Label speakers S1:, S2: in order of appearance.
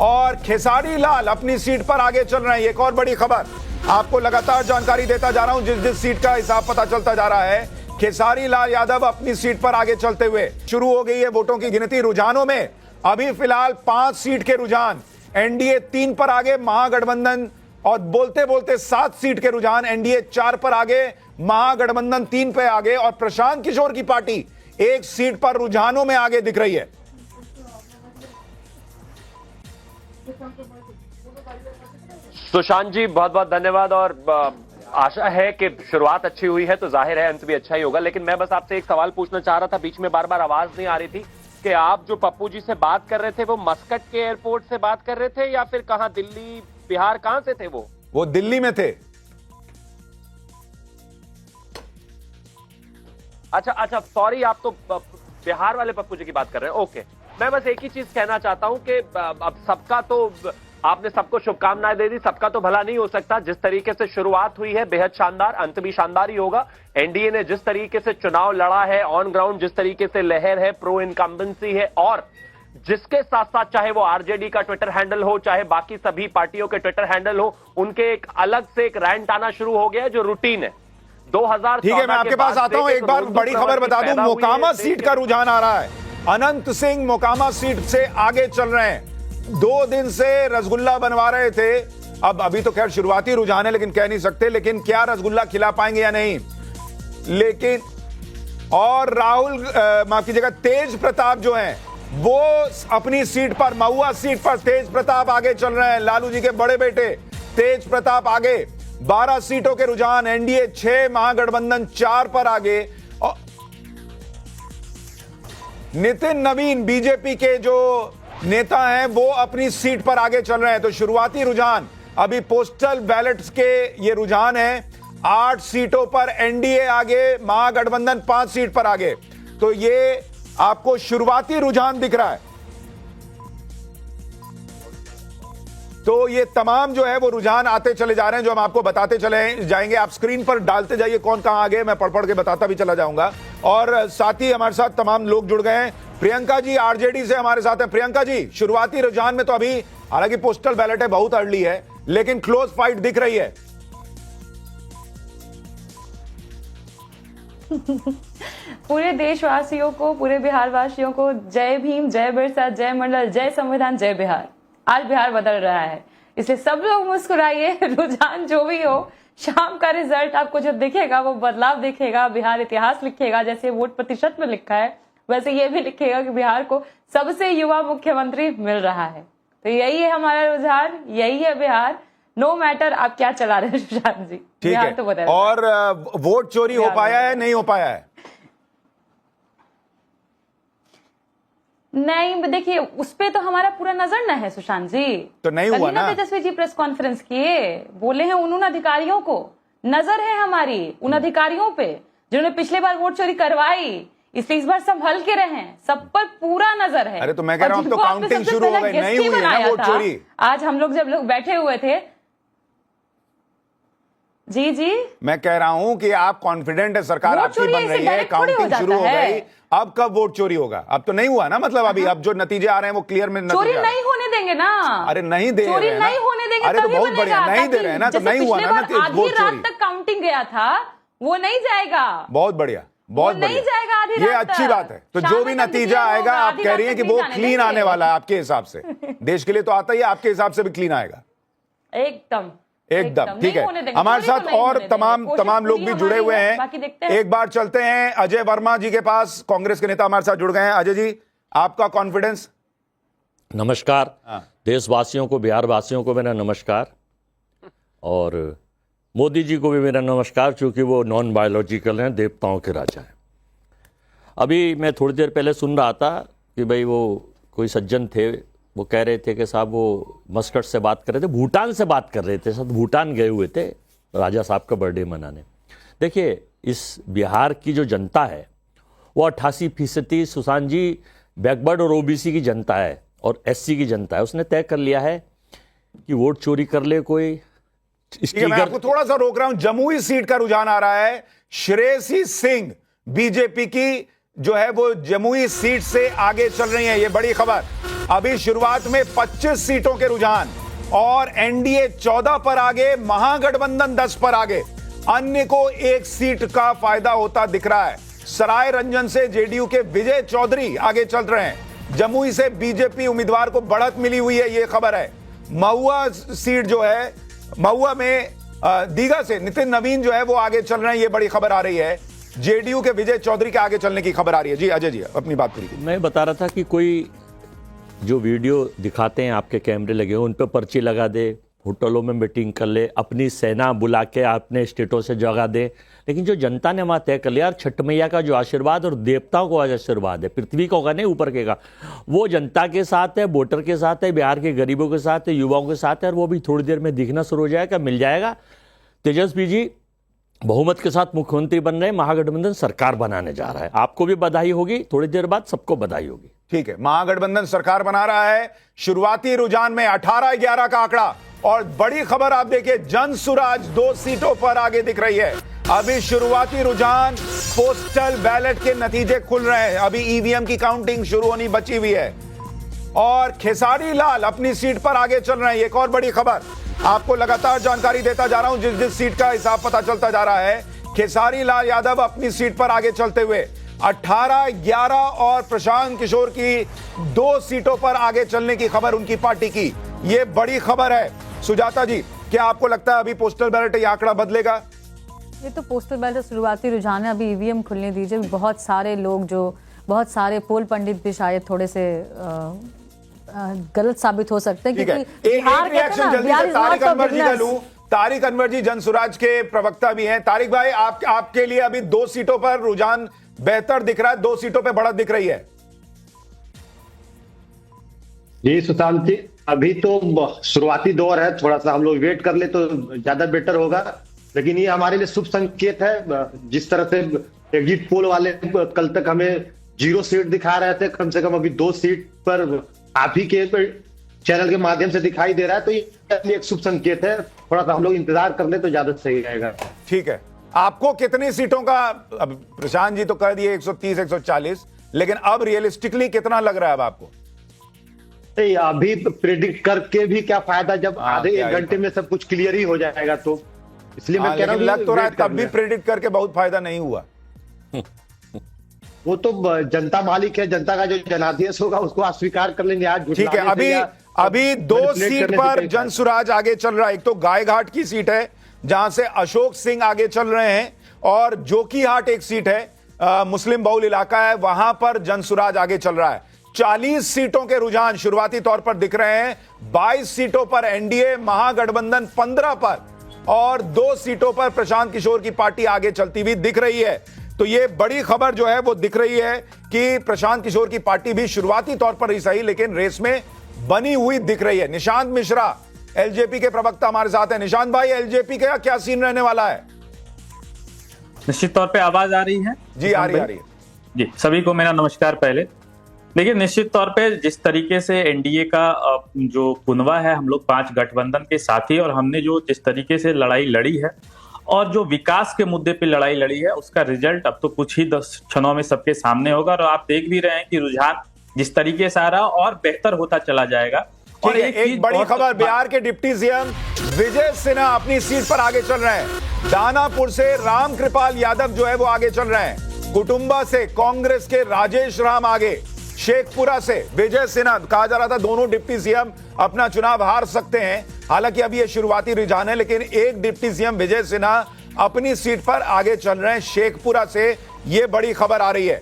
S1: और खेसारी लाल अपनी सीट पर आगे चल रहे हैं। एक और बड़ी खबर आपको लगातार जानकारी देता जा रहा हूं, जिस सीट का हिसाब पता चलता जा रहा है, खेसारी लाल यादव अपनी सीट पर आगे चलते हुए शुरू हो गई है वोटों की गिनती। रुझानों में अभी फिलहाल 5 सीट के रुझान, एनडीए 3 पर आगे, महागठबंधन और बोलते बोलते 7 सीट के रुझान, एनडीए 4 पर आगे, महागठबंधन 3 पे आगे और प्रशांत किशोर की पार्टी 1 सीट पर रुझानों में आगे दिख रही है।
S2: सुशांत जी बहुत बहुत धन्यवाद। और आशा है कि शुरुआत अच्छी हुई है तो जाहिर है अंत भी अच्छा ही होगा। लेकिन मैं बस आपसे एक सवाल पूछना चाह रहा था, बीच में बार बार आवाज नहीं आ रही थी कि आप जो पप्पू जी से बात कर रहे थे वो मस्कट के एयरपोर्ट से बात कर रहे थे या फिर कहां, दिल्ली, बिहार, कहां से थे वो
S1: दिल्ली में थे।
S2: अच्छा सॉरी, आप तो बिहार वाले पप्पू जी की बात कर रहे हैं। ओके, मैं बस एक ही चीज कहना चाहता हूं कि अब सबका तो आपने सबको शुभकामनाएं दे दी, सबका तो भला नहीं हो सकता। जिस तरीके से शुरुआत हुई है बेहद शानदार, अंत भी शानदार ही होगा। एनडीए ने जिस तरीके से चुनाव लड़ा है ऑन ग्राउंड, जिस तरीके से लहर है, प्रो इनकम्बेंसी है, और जिसके साथ साथ चाहे वो आरजेडी का ट्विटर हैंडल हो, चाहे बाकी सभी पार्टियों के ट्विटर हैंडल हो, उनके एक अलग से एक रैंट आना शुरू हो गया है जो रूटीन है। 2014
S1: ठीक है, मैं आपके पास आता हूं। एक बार बड़ी खबर बता दूं, मोकामा सीट का रुझान आ रहा है। अनंत सिंह मोकामा सीट से आगे चल रहे हैं। 2 दिन से रसगुल्ला बनवा रहे थे, अब अभी तो खैर शुरुआती रुझान है लेकिन कह नहीं सकते, लेकिन क्या रसगुल्ला खिला पाएंगे या नहीं। लेकिन और राहुल माफ कीजिएगा, तेज प्रताप जो हैं वो अपनी सीट पर, महुआ सीट पर तेज प्रताप आगे चल रहे हैं। लालू जी के बड़े बेटे तेज प्रताप आगे। 12 सीटों के रुझान, एनडीए 6, महागठबंधन 4 पर आगे। और नितिन नवीन बीजेपी के जो नेता हैं वो अपनी सीट पर आगे चल रहे हैं। तो शुरुआती रुझान अभी पोस्टल बैलेट्स के ये रुझान है। 8 सीटों पर एनडीए आगे, महागठबंधन 5 सीट पर आगे। तो ये आपको शुरुआती रुझान दिख रहा है। तो ये तमाम जो है वो रुझान आते चले जा रहे हैं जो हम आपको बताते चले जाएंगे। आप स्क्रीन पर डालते जाइए कौन कहां आगे, मैं पढ़ के बताता भी चला जाऊंगा। और साथ ही हमारे साथ तमाम लोग जुड़ गए हैं। प्रियंका जी आरजेडी से हमारे साथ हैं। प्रियंका जी, शुरुआती रुझान में तो अभी हालांकि पोस्टल बैलेट है, बहुत अर्ली है, लेकिन क्लोज फाइट दिख रही है।
S3: पूरे देशवासियों को, पूरे बिहार वासियों को जय भीम, जय बिरसा, जय मंडल, जय संविधान, जय बिहार। आज बिहार बदल रहा है, इसलिए सब लोग मुस्कुराइए। रुझान जो भी हो, शाम का रिजल्ट आपको जब दिखेगा वो बदलाव दिखेगा, बिहार इतिहास लिखेगा। जैसे वोट प्रतिशत में लिखा है वैसे ये भी लिखेगा कि बिहार को सबसे युवा मुख्यमंत्री मिल रहा है। तो यही है हमारा रुझान, यही है बिहार। नो मैटर आप क्या चला रहे हैं सुशांत जी,
S1: ठीक है।
S3: तो बदल।
S1: और वोट चोरी हो पाया है, नहीं हो पाया है?
S3: नहीं, देखिए उस पे तो हमारा पूरा नजर न है सुशांत जी।
S1: तो नहीं हुआ ना।
S3: तेजस्वी जी प्रेस कॉन्फ्रेंस किए, बोले हैं उन अधिकारियों को नजर है हमारी, उन अधिकारियों पे जिन्होंने पिछले बार वोट चोरी करवाई, इसलिए इस बार संभल के रहे, सब पर पूरा नजर है।
S1: अरे तो मैं कह रहा हूं तो काउंटिंग शुरू हो गई, नहीं हुई है ना वोट चोरी।
S3: आज हम लोग जब लोग बैठे हुए थे, जी
S1: मैं कह रहा हूं कि आप कॉन्फिडेंट है, सरकार आपकी बन रही है, काउंटिंग शुरू हो गई, अब कब वोट चोरी होगा? अब तो नहीं हुआ ना, मतलब अभी अब जो नतीजे आ रहे हैं वो क्लियर में
S3: चोरी नहीं होने देंगे ना।
S1: अरे नहीं दे
S3: चोरी नहीं होने देंगे।
S1: अरे तो बहुत बढ़िया, नहीं दे रहे हैं ना, तो नहीं हुआ ना
S3: आधी रात तक काउंटिंग गया था, वो नहीं जाएगा।
S1: बहुत बढ़िया, बहुत बढ़िया,
S3: नहीं जाएगा आधी रात,
S1: ये अच्छी बात है। तो जो भी नतीजा आएगा आप कह रही हैं कि वो क्लीन आने वाला है आपके हिसाब से। देश के लिए तो आता ही, आपके हिसाब से भी क्लीन आएगा
S3: एकदम।
S1: ठीक है। हमारे साथ और तमाम लोग भी जुड़े हुए हैं। एक बार चलते हैं अजय वर्मा जी के पास, कांग्रेस के नेता हमारे साथ जुड़ गए हैं। अजय जी, आपका कॉन्फिडेंस?
S4: नमस्कार देशवासियों को, बिहार वासियों को मेरा नमस्कार, और मोदी जी को भी मेरा नमस्कार, क्योंकि वो नॉन बायोलॉजिकल हैं, देवताओं के राजा हैं। अभी मैं थोड़ी देर पहले सुन रहा था कि भाई वो कोई सज्जन थे, वो कह रहे थे कि साहब वो मस्कट से बात कर रहे थे, भूटान से बात कर रहे थे, सब भूटान गए हुए थे राजा साहब का बर्थडे मनाने। देखिए, इस बिहार की जो जनता है वो 88% सुशांत जी बैकवर्ड और ओबीसी की जनता है और एससी की जनता है। उसने तय कर लिया है कि वोट चोरी कर ले कोई।
S1: मैं आपको थोड़ा सा रोक रहा हूं, जमुई सीट का रुझान आ रहा है। श्रेयसी सिंह बीजेपी की जो है वो जमुई सीट से आगे चल रही है। ये बड़ी खबर। अभी शुरुआत में 25 सीटों के रुझान और एनडीए 14 पर आगे, महागठबंधन 10 पर आगे। अन्य को एक सीट का फायदा होता दिख रहा है। सराय रंजन से जेडीयू के विजय चौधरी आगे चल रहे हैं। जमुई से बीजेपी उम्मीदवार को बढ़त मिली हुई है, ये खबर है। महुआ सीट जो है, महुआ में दीघा से नितिन नवीन जो है वो आगे चल रहे हैं, ये बड़ी खबर आ रही है। जेडीयू के विजय चौधरी के आगे चलने की खबर आ रही है। जी अजय जी अपनी बात पूरी कीजिए।
S4: मैं बता रहा था कि कोई जो वीडियो दिखाते हैं, आपके कैमरे लगे हो, उन पर पर्ची लगा दे, होटलों में मीटिंग कर ले, अपनी सेना बुला के अपने स्टेटों से जगह दे, लेकिन जो जनता ने वहां तय कर लिया, छठ मैया का जो आशीर्वाद और देवताओं को आज आशीर्वाद है, पृथ्वी का होगा नहीं ऊपर के का, वो जनता के साथ है, वोटर के साथ है, बिहार के गरीबों के साथ है, युवाओं के साथ है, और वो भी थोड़ी देर में दिखना शुरू हो जाएगा, मिल जाएगा। तेजस्वी जी बहुमत के साथ मुख्यमंत्री बन रहे हैं, महागठबंधन सरकार बनाने जा रहा है। आपको भी बधाई होगी, थोड़ी देर बाद सबको बधाई होगी।
S1: ठीक है, महागठबंधन सरकार बना रहा है। शुरुआती रुझान में 18-11 का आंकड़ा, और बड़ी खबर आप देखिए, जनसुराज 2 सीटों पर आगे दिख रही है। अभी शुरुआती रुझान, पोस्टल बैलेट के नतीजे खुल रहे हैं, अभी ईवीएम की काउंटिंग शुरू होनी बची हुई है, और खेसारी लाल अपनी सीट पर आगे चल रहे हैं। एक और बड़ी खबर, आपको लगातार जानकारी देता जा रहा हूं, जिस जिस सीट का हिसाब पता चलता जा रहा है। खेसारी लाल यादव अपनी सीट पर आगे चलते हुए 18-11 और प्रशांत किशोर की 2 सीटों पर आगे चलने की खबर उनकी पार्टी की, ये बड़ी खबर है। सुजाता जी, क्या आपको लगता है अभी पोस्टल बैलेट ये आंकड़ा बदलेगा?
S5: ये तो पोस्टल बैलेट शुरुआती रुझान है, अभी ईवीएम खुलने दीजिए। बहुत सारे लोग, जो बहुत सारे पोल पंडित भी शायद थोड़े से गलत साबित हो सकते हैं, क्योंकि बिहार
S1: रिएक्शन जल्दी से तारिक अनवर जी का लूं। तारिक अनवर जी जनसुराज के प्रवक्ता भी हैं। तारिक भाई, आपके लिए अभी 2 सीटों पर रुझान बेहतर दिख रहा है, 2 सीटों पर बढ़त दिख रही है।
S6: जी सुशांत जी, अभी तो शुरुआती दौर है, थोड़ा सा हम लोग वेट कर ले तो ज्यादा बेटर होगा, लेकिन ये हमारे लिए शुभ संकेत है। जिस तरह से एग्जिट पोल वाले कल तक हमें 0 सीट दिखा रहे थे, कम से कम अभी 2 सीट पर आप ही के चैनल के माध्यम से दिखाई दे रहा है, तो ये एक शुभ संकेत है। थोड़ा सा हम लोग इंतजार कर ले तो ज्यादा सही रहेगा।
S1: ठीक है, आपको कितनी सीटों का, अब प्रशांत जी तो कह दिए 130-140, लेकिन अब रियलिस्टिकली कितना लग रहा है अब आपको?
S6: अभी प्रेडिक्ट करके भी क्या फायदा, जब आधे 1 घंटे में सब कुछ क्लियर ही हो जाएगा, तो इसलिए मैं कह रहा हूँ
S1: लग तो रहा है तब भी प्रेडिक्ट करके बहुत फायदा नहीं हुआ।
S6: वो तो जनता मालिक है, जनता का जो जनादेश होगा उसको अस्वीकार कर लेंगे। आज
S1: ठीक है, अभी 2 सीट पर जनसुराज आगे चल रहा है। एक तो गायघाट की सीट है जहां से अशोक सिंह आगे चल रहे हैं, और जोकीहाट एक सीट है, मुस्लिम बहुल इलाका है, वहां पर जनसुराज आगे चल रहा है। 40 सीटों के रुझान शुरुआती तौर पर दिख रहे हैं। 22 सीटों पर एनडीए, महागठबंधन 15 पर, और 2 सीटों पर प्रशांत किशोर की पार्टी आगे चलती हुई दिख रही है। तो ये बड़ी खबर जो है वो दिख रही है कि प्रशांत किशोर की पार्टी भी शुरुआती तौर पर ही सही, लेकिन रेस में बनी हुई दिख रही है। निशांत मिश्रा एलजेपी के प्रवक्ता हमारे साथ हैं। निशांत भाई, एलजेपी का क्या सीन रहने वाला है?
S7: निश्चित तौर पे आवाज आ रही है?
S1: जी आ रही है
S7: जी। सभी को मेरा नमस्कार। पहले देखिए, निश्चित तौर पे जिस तरीके से एनडीए का जो कुनवा है, हम लोग 5 गठबंधन के साथी, और हमने जो जिस तरीके से लड़ाई लड़ी है और जो विकास के मुद्दे पे लड़ाई लड़ी है, उसका रिजल्ट अब तो कुछ ही 10 क्षणों में सबके सामने होगा। और आप देख भी रहे हैं कि रुझान जिस तरीके से आ रहा और बेहतर होता चला जाएगा। और
S1: एक बड़ी खबर, बिहार के डिप्टी सीएम विजय सिन्हा अपनी सीट पर आगे चल रहे हैं। दानापुर से रामकृपाल यादव जो है वो आगे चल रहे हैं। कुटुंबा से कांग्रेस के राजेश राम आगे। शेखपुरा से विजय सिन्हा, कहा जा रहा था दोनों डिप्टी सीएम अपना चुनाव हार सकते हैं, हालांकि अभी ये शुरुआती रुझान है, लेकिन एक डिप्टी सीएम विजय सिन्हा अपनी सीट पर आगे चल रहे हैं शेखपुरा से, ये बड़ी खबर आ रही है।